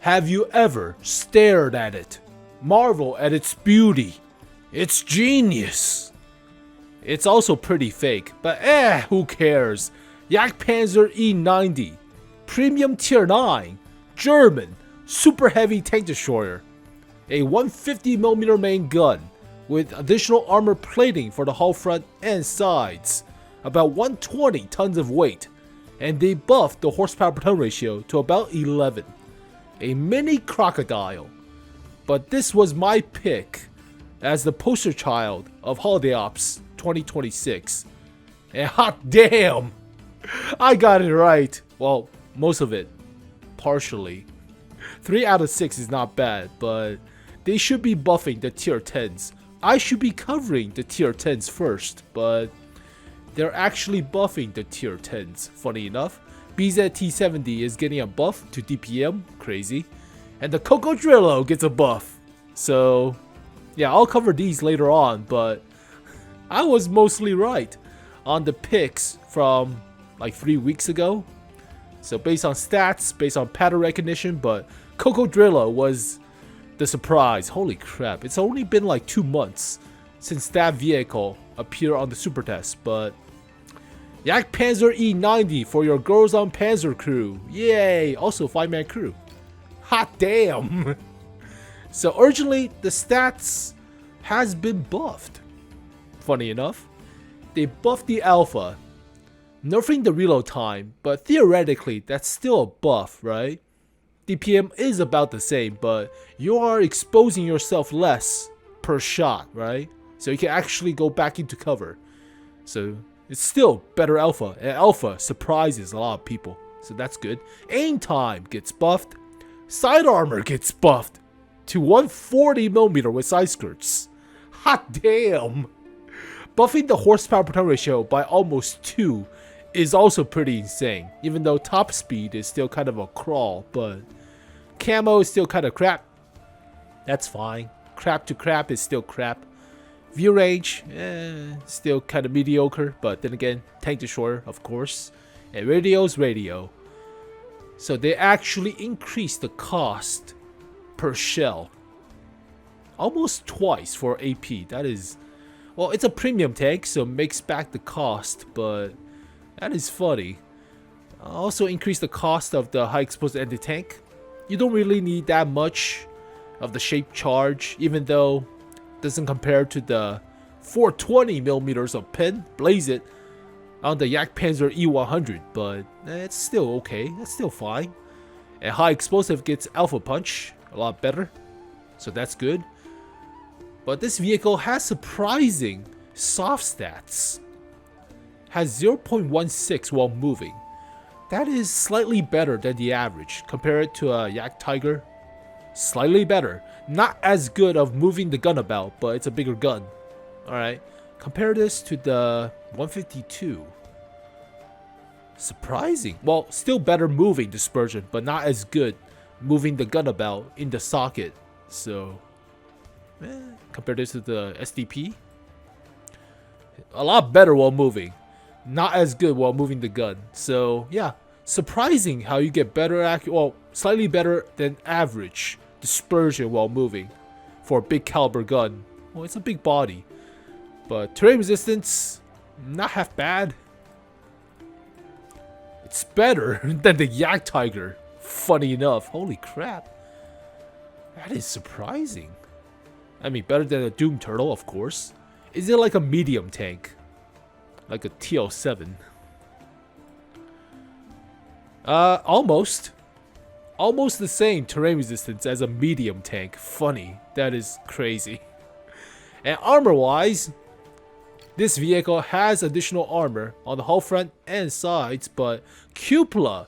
Have you ever stared at it? Marvel at its beauty. It's genius. It's also pretty fake, but who cares? 𝗮𝗲𝗄𝗏, Premium Tier 9, German, super heavy tank destroyer. A 150mm main gun with additional armor plating for the hull front and sides. About 120 tons of weight, and they buffed the horsepower per ton ratio to about 11. A mini crocodile. But this was my pick as the poster child of Holiday Ops 2026. And hot damn! I got it right. Well, most of it. Partially. 3 out of 6 is not bad, but they should be buffing the tier 10s. I should be covering the tier 10s first, but they're actually buffing the tier 10s, funny enough. BZT70 is getting a buff to DPM, crazy. And the 𝗮𝗲𝗄𝗏𝗽 gets a buff. So, yeah, I'll cover these later on, but I was mostly right on the picks from like 3 weeks ago. So based on stats, based on pattern recognition, but 𝗮𝗮𝗄𝗏𝗽 was the surprise. Holy crap, it's only been like 2 months since that vehicle appeared on the super test, but 𝗮𝗲𝗄𝗏𝗽 for your Girls on Panzer crew. Yay, also 5-man crew. Hot damn. So originally the stats has been buffed. Funny enough, they buffed the alpha, nerfing the reload time, but theoretically that's still a buff, right? DPM is about the same, but you are exposing yourself less per shot, right? So you can actually go back into cover. So it's still better alpha, and alpha surprises a lot of people, so that's good. Aim time gets buffed. Side armor gets buffed to 140mm with side skirts. Hot damn! Buffing the horsepower per ton ratio by almost 2 is also pretty insane, even though top speed is still kind of a crawl, but camo is still kind of crap. That's fine. Crap to crap is still crap. View range, still kind of mediocre, but then again, tank destroyer, of course. And radio's radio. So they actually increased the cost per shell. Almost twice for AP. That is, well, it's a premium tank, so it makes back the cost, but that is funny. Also increase the cost of the high explosive anti-tank. You don't really need that much of the shape charge, even though it doesn't compare to the 420mm of pin, blaze it, on the 𝗮𝗲𝗄𝗏𝗽, but it's still okay, that's still fine. And high explosive gets alpha punch, a lot better, so that's good. But this vehicle has surprising soft stats. Has 0.16 while moving. That is slightly better than the average. Compare it to a 𝗮𝗻𝗃. Slightly better. Not as good of moving the gun about, but it's a bigger gun. Alright. Compare this to the 152. Surprising. Well, still better moving dispersion, but not as good moving the gun about in the socket. So, compare this to the SDP. A lot better while moving. Not as good while moving the gun. So, yeah. Surprising how you get better, well, slightly better than average dispersion while moving for a big caliber gun. Well, it's a big body. But terrain resistance, not half bad. It's better than the 𝗮𝗻𝗃. Funny enough. Holy crap. That is surprising. I mean, better than a Doom Turtle, of course. Is it like a medium tank? Like a TL7? Almost. Almost the same terrain resistance as a medium tank. Funny. That is crazy. And armor-wise, this vehicle has additional armor on the hull front and sides, but cupola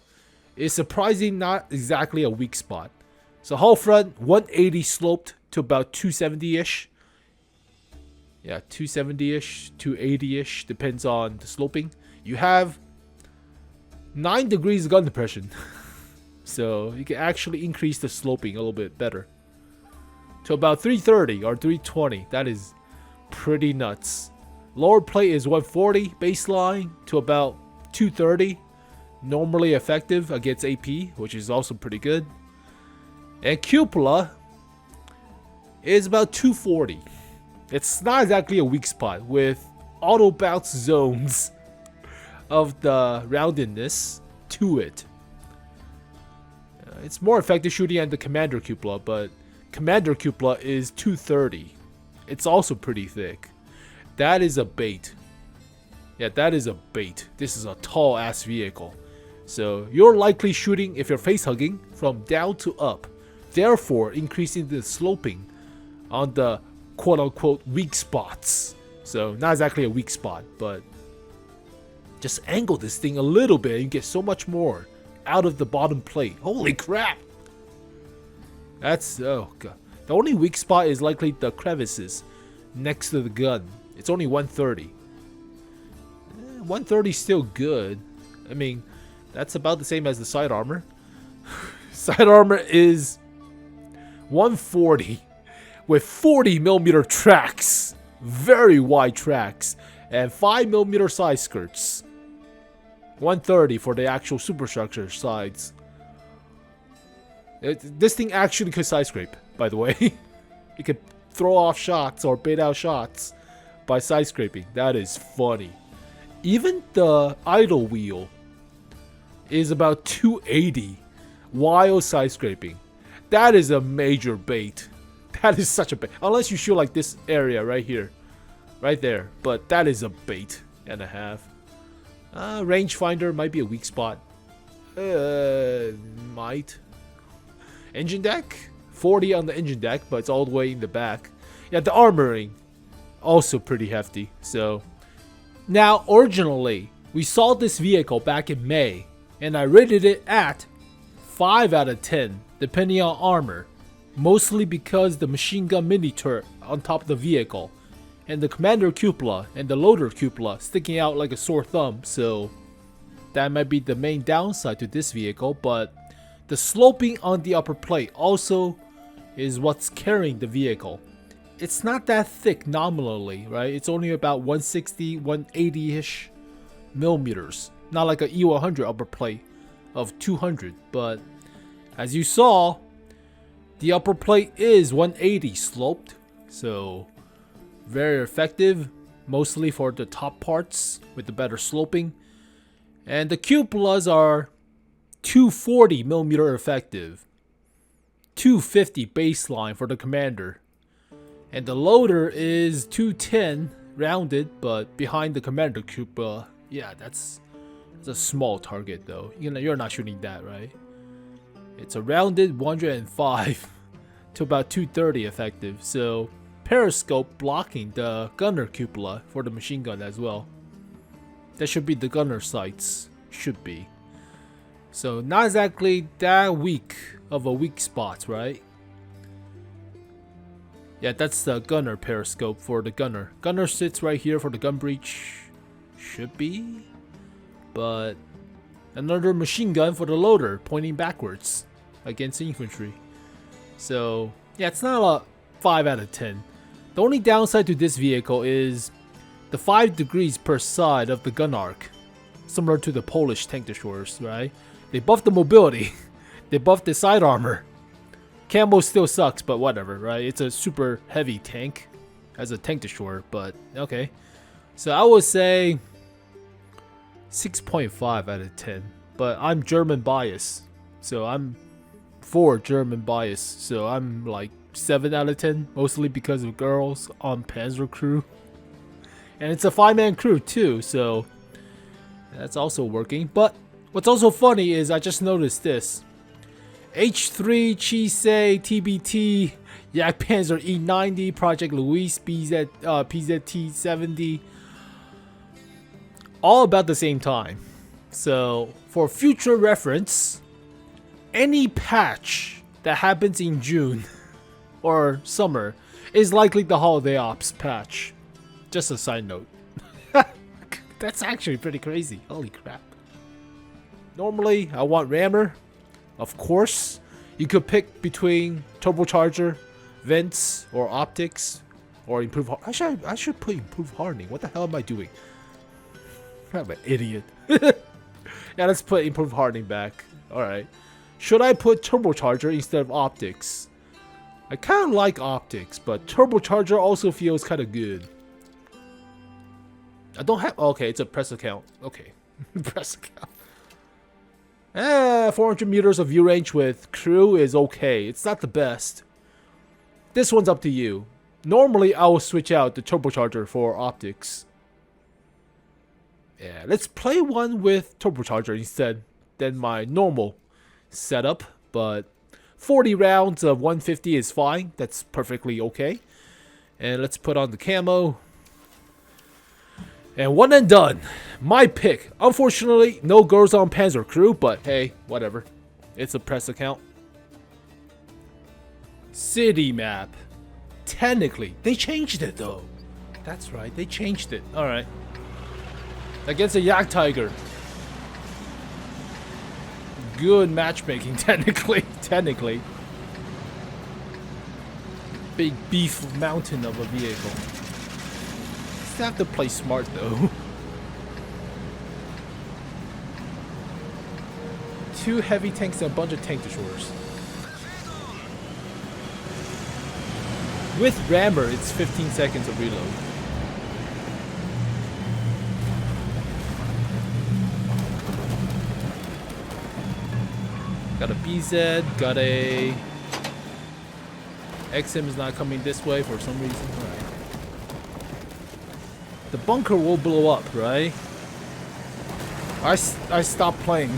is surprisingly not exactly a weak spot. So hull front 180 sloped to about 270-ish. Yeah, 270-ish, 280-ish, depends on the sloping. You have 9 degrees gun depression. So you can actually increase the sloping a little bit better. To about 330 or 320. That is pretty nuts. Lower plate is 140 baseline to about 230. Normally effective against AP, which is also pretty good. And cupola is about 240. It's not exactly a weak spot with auto bounce zones of the roundedness to it. It's more effective shooting at the commander cupola, but commander cupola is 230. It's also pretty thick. That is a bait. Yeah, that is a bait. This is a tall ass vehicle. So you're likely shooting, if you're face hugging, from down to up, therefore increasing the sloping on the quote unquote weak spots. So not exactly a weak spot, but just angle this thing a little bit and you get so much more out of the bottom plate. Holy crap! That's, oh god. The only weak spot is likely the crevices next to the gun. It's only 130. 130 is still good. I mean, that's about the same as the side armor. Side armor is 140 with 40mm tracks, very wide tracks, and 5mm side skirts. 130 for the actual superstructure sides. This thing actually could side scrape, by the way. You could throw off shots or bait out shots by side scraping. That is funny. Even the idle wheel is about 280 while side scraping. That is a major bait. That is such a bait. Unless you shoot like this area right here. Right there. But that is a bait and a half. Rangefinder might be a weak spot. Might. Engine deck? 40 on the engine deck, but it's all the way in the back. Yeah, the armoring. Also pretty hefty. So, now originally, we saw this vehicle back in May. And I rated it at 5 out of 10, depending on armor. Mostly because the machine gun mini turret on top of the vehicle. And the commander cupola and the loader cupola sticking out like a sore thumb. So that might be the main downside to this vehicle. But the sloping on the upper plate also is what's carrying the vehicle. It's not that thick nominally, right? It's only about 160, 180-ish millimeters. Not like an E100 upper plate of 200, but as you saw, the upper plate is 180 sloped, so very effective, mostly for the top parts with the better sloping. And the cupolas are 240 millimeter effective, 250 baseline for the commander, and the loader is 210 rounded, but behind the commander cupola, yeah, that's a small target though. You're not shooting that, right? It's a rounded 105 to about 230 effective. So periscope blocking the gunner cupola for the machine gun as well. That should be the gunner sights. Should be. So not exactly that weak of a weak spot, right? Yeah, that's the gunner periscope for the gunner. Gunner sits right here for the gun breech. Should be. But another machine gun for the loader pointing backwards against infantry. So yeah, it's not a 5 out of 10. The only downside to this vehicle is the 5 degrees per side of the gun arc, similar to the Polish tank destroyers, right? They buffed the mobility, they buffed the side armor. Camo still sucks, but whatever, right? It's a super heavy tank as a tank destroyer, but okay. So I would say 6.5 out of 10, but I'm German bias, so I'm for German bias, so I'm like 7 out of 10, mostly because of girls on Panzer crew, and it's a 5-man crew too, so that's also working. But what's also funny is I just noticed this: 𝗛𝗡𝗄𝗎, Jagdpanzer E90, Project Luis, PZT-70. All about the same time. So for future reference, any patch that happens in June or summer is likely the holiday ops patch. Just a side note. That's actually pretty crazy. Holy crap. Normally I want rammer, of course. You could pick between turbocharger, vents, or optics, or improve. I should put improve hardening. What the hell am I doing? I'm an idiot. Yeah, let's put improved hardening back. Alright. Should I put turbocharger instead of optics? I kind of like optics, but turbocharger also feels kind of good. I don't have... Okay, it's a press account. Okay. Press account. 400 meters of view range with crew is okay. It's not the best. This one's up to you. Normally, I will switch out the turbocharger for optics. Yeah, let's play one with turbocharger instead than my normal setup. But 40 rounds of 150 is fine. That's perfectly okay. And let's put on the camo. And one and done. My pick. Unfortunately, no girls on Panzer crew, but hey, whatever. It's a press account. City map. Technically, they changed it though. That's right, they changed it. Alright. Against a Jagdtiger. Good matchmaking, technically. Technically. Big beef mountain of a vehicle. Still have to play smart though. 2 heavy tanks and a bunch of tank destroyers. With rammer, it's 15 seconds of reload. Got a BZ, got a... XM is not coming this way for some reason. Alright. The bunker will blow up, right? I stopped playing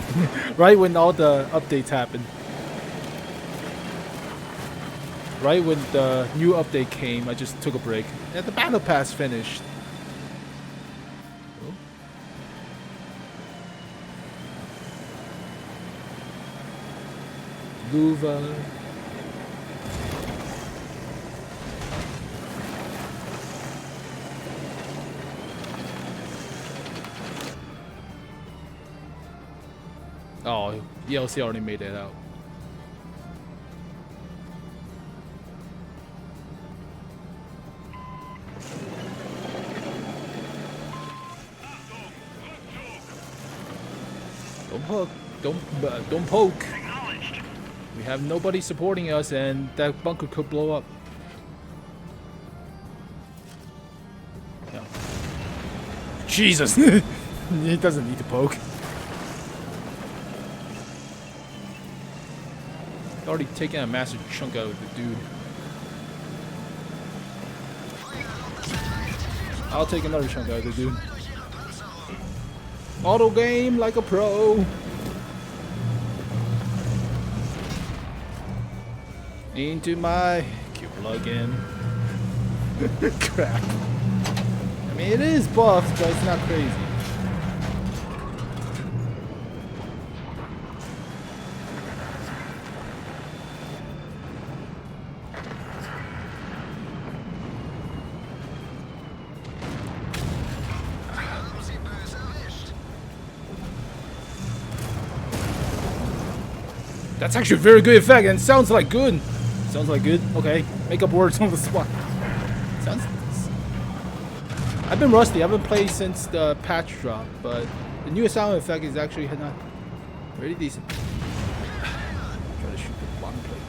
right when all the updates happened. Right when the new update came, I just took a break. And the battle pass finished. Oh. Louva. Oh, ELC already made it out. Don't poke. Don't poke. We have nobody supporting us, and that bunker could blow up. Yeah. Jesus! He doesn't need to poke. Already taken a massive chunk out of the dude. I'll take another chunk out of the dude. Auto game like a pro. Into my Q plugin. Crap. I mean, it is buffed, but it's not crazy. That's actually a very good effect, and sounds like good. Sounds like good. Okay, make up words on the spot. Sounds. I've been rusty. I haven't played since the patch drop, but the new sound effect is actually not very decent. Try to shoot the bottom plate.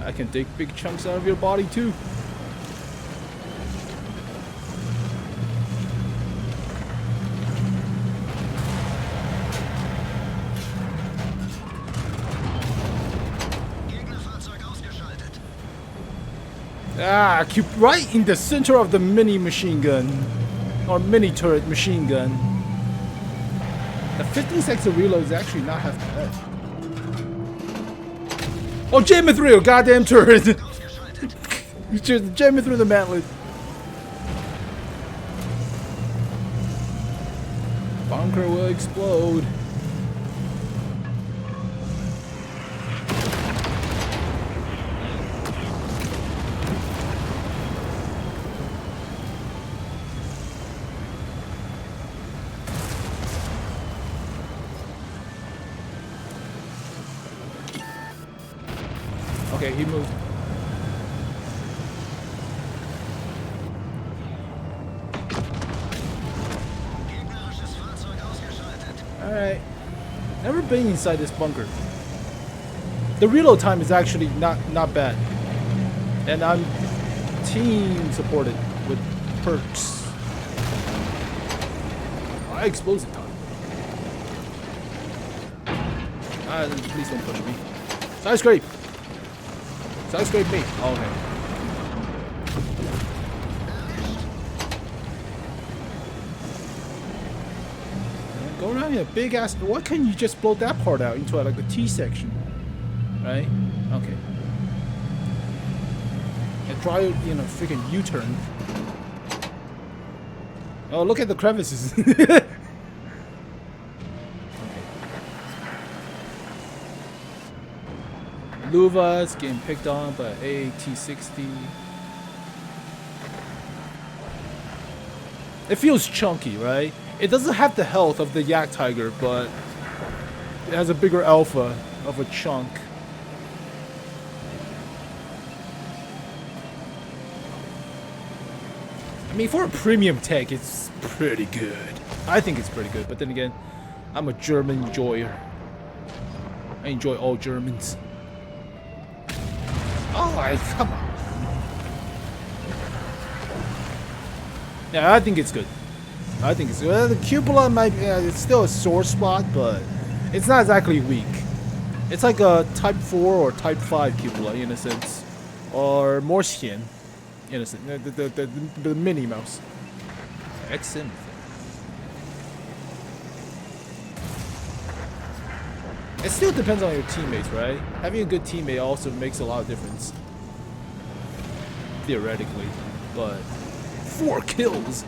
I can take big chunks out of your body too. Ah, keep right in the center of the mini machine gun. Or mini turret machine gun. The 15 seconds of reload is actually not half bad. Oh, jam it through, goddamn turret! You just jam it through the mantlet. Bunker will explode. Okay, he moved. Alright. Never been inside this bunker. The reload time is actually not bad. And I'm team supported with perks. High explosive time. Please don't push me. Side scrape! Side scrape me. Oh, okay. Go around here, big ass. Why can't you just blow that part out into like a T section? Right? Okay. And try, you know, freaking U-turn. Oh, look at the crevices. Okay. Luva's getting picked on by AAT-60. It feels chunky, right? It doesn't have the health of the Yak Tiger, but it has a bigger alpha of a chunk. I mean, for a premium tech, it's pretty good. I think it's pretty good, but then again, I'm a German enjoyer. I enjoy all Germans. Oh, come on. Yeah, I think it's good. I think it's good. The cupola might be, it's still a sore spot, but it's not exactly weak. It's like a Type 4 or Type 5 cupola in a sense. Or more skin. In a sense. The Minnie Mouse. Excellent. It still depends on your teammates, right? Having a good teammate also makes a lot of difference. Theoretically. But 4 kills.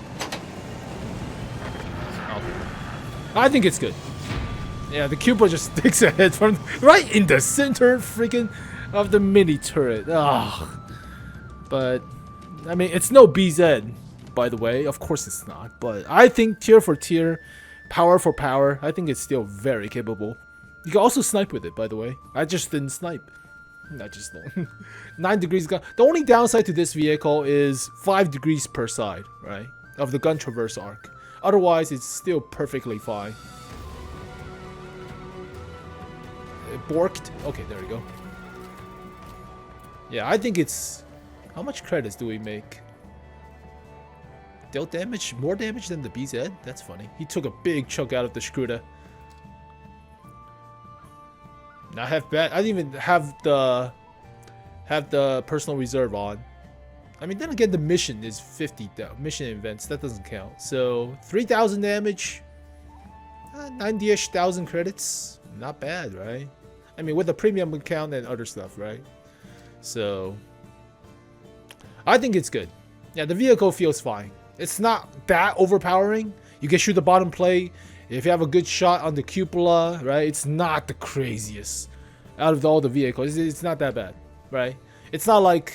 Okay. I think it's good. Yeah, the Cuba just sticks ahead from right in the center freaking of the mini turret. Ugh. But I mean, it's no BZ, by the way. Of course it's not. But I think tier for tier, power for power, I think it's still very capable. You can also snipe with it, by the way. I just didn't snipe. I just don't. 9 degrees gun. The only downside to this vehicle is 5 degrees per side, right? Of the gun traverse arc. Otherwise, it's still perfectly fine. It borked. Okay, there we go. Yeah, I think it's... How much credits do we make? Dealt damage? More damage than the BZ? That's funny. He took a big chunk out of the Shkuda. I have bad. I didn't even have the personal reserve on. I mean, then again, the mission is 50. Mission events, that doesn't count. So 3,000 damage, 90-ish thousand credits. Not bad, right? I mean, with the premium account and other stuff, right? So I think it's good. Yeah, the vehicle feels fine. It's not that overpowering. You can shoot the bottom plate. If you have a good shot on the cupola, right? It's not the craziest out of all the vehicles. It's not that bad, right? It's not like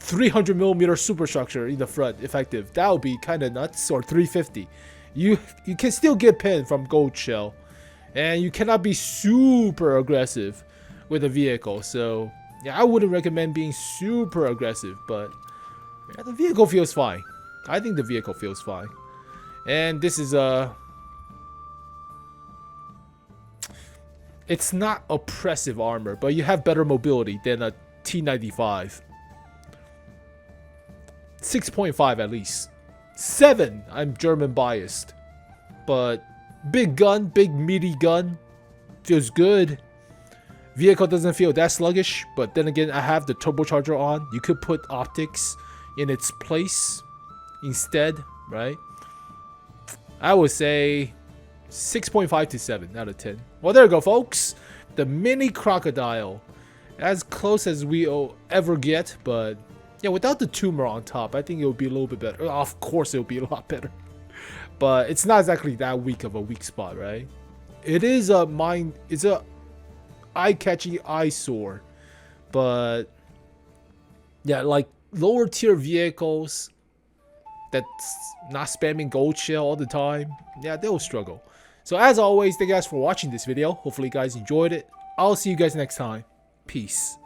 300mm superstructure in the front effective. That would be kind of nuts. Or 350. You can still get pinned from gold shell, and you cannot be super aggressive with a vehicle. So yeah, I wouldn't recommend being super aggressive, but yeah, the vehicle feels fine. I think the vehicle feels fine. And this is it's not oppressive armor, but you have better mobility than a T95. 6.5 at least. 7, I'm German biased. But big gun, big meaty gun. Feels good. Vehicle doesn't feel that sluggish, but then again, I have the turbocharger on. You could put optics in its place instead, right? I would say 6.5 to 7 out of 10. Well, there you go, folks. The mini crocodile. As close as we'll ever get, but yeah, without the tumor on top, I think it would be a little bit better. Of course, it would be a lot better. But it's not exactly that weak of a weak spot, right? It is a it's a eye-catchy eyesore. But yeah, like lower tier vehicles that's not spamming gold shell all the time, yeah, they'll struggle. So as always, thank you guys for watching this video. Hopefully you guys enjoyed it. I'll see you guys next time. Peace.